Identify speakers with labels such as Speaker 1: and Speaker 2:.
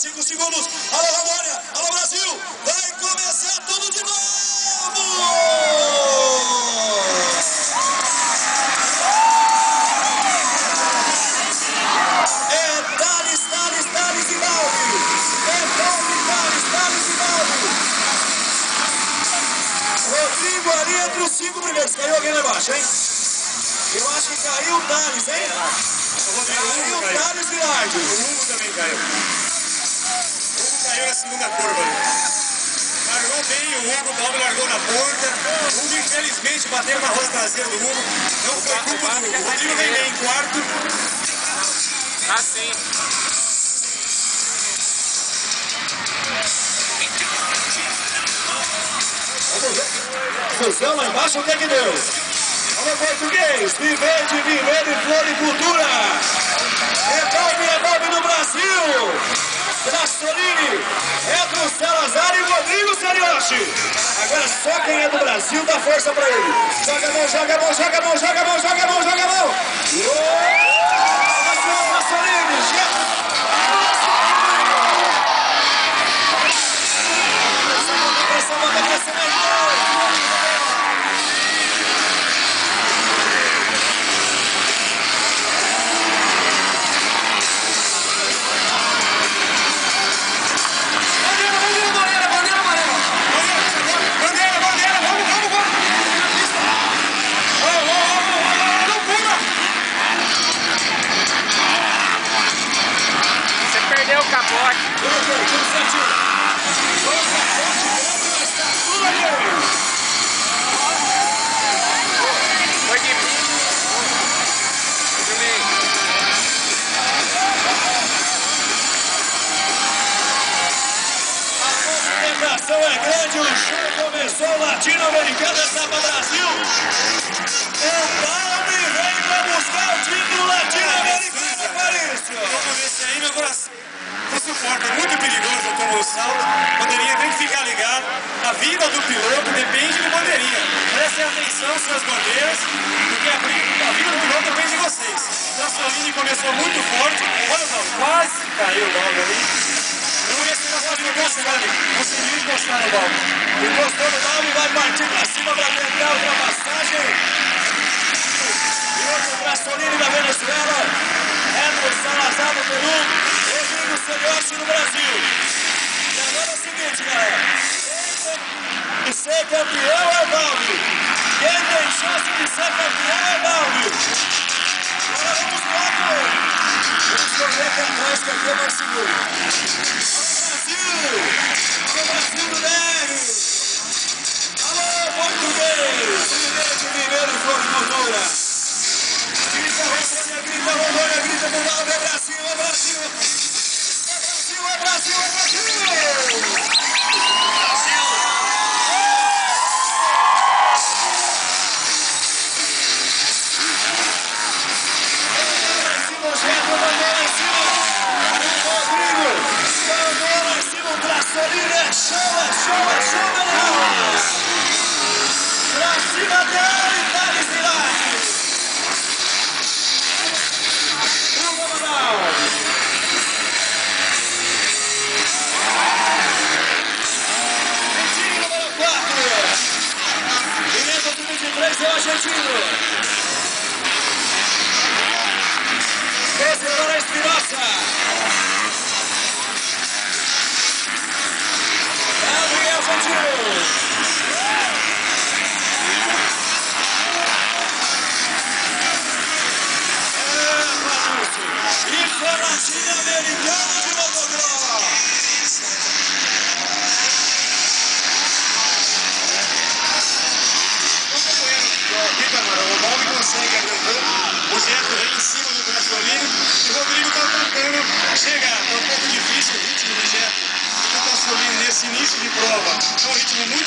Speaker 1: 5 segundos. Alô, Rondônia. Alô, Brasil. Vai começar tudo de novo. É Thales e Balbi. É Balbi, Thales e Balbi. Rodrigo ali entre os 5 primeiros. Caiu alguém lá embaixo, hein? Eu acho que caiu o Thales, hein? Caiu o Thales e Largo.
Speaker 2: O Hugo também caiu. O Hugo caiu na segunda curva. Largou bem o Hugo, o Balbi largou na ponta. O Hugo, infelizmente, bateu na roda traseira do Hugo. Não foi culpa do Hugo. O Rodrigo vem bem em quarto.
Speaker 3: Ah, sim.
Speaker 1: Fusão lá embaixo, o que é que deu? Alô, português, viver e floricultura. É Balbi no Brasil. Trasolini, Edson Salazar e Rodrigo Sarioshi. Agora só quem é do Brasil dá força pra ele. Joga a mão, joga a mão, joga a mão, joga a mão, joga a mão, joga a mão. Trasolini,
Speaker 3: Perdeu o capote. Foi de mim.
Speaker 1: a movimentação é grande, o show começou, latino-americano, etapa Brasil. O Balbi vem para buscar o título latino-americano, Maurício.
Speaker 2: Vamos ver se aí meu coração. O suporte é muito perigoso como o salto. Bandeirinha tem que ficar ligado. A vida do piloto depende de bandeirinha. Prestem atenção suas bandeiras, porque a vida do piloto depende de vocês. Trasolini começou muito forte. Olha só, quase caiu o Balbi ali. Vamos ver se o Trasolini conseguiu encostar no Balbi.
Speaker 1: Encostou no Balbi, vai partir para cima para tentar a ultrapassagem. E outro Trasolini da Venezuela. Edson Salazar do Peru. Rodrigo Sarioshi no Brasil. E agora é o seguinte, galera. Quem tem que ser campeão é o Balbi. Quem tem chance de ser campeão é o Balbi. Agora vamos quatro. Vamos correr aqui atrás, que aqui é mais seguro. Alô, Brasil do Neve. Alô, português. Viver e floricultura. Grita, Rondônia, grita pro Balbi, é Brasil, é Brasil. É Brasil, é Brasil, é Brasil. Argentino. Esse para a Espinosa. Gabriel Argentino. E foi latino-americano de motocross.
Speaker 2: O Balbi consegue abrir o Jeto vem em cima do Trasolini e o Rodrigo está tentando chegar. É um pouco difícil o ritmo do Jeto e do Trasolini nesse início de prova. É um ritmo muito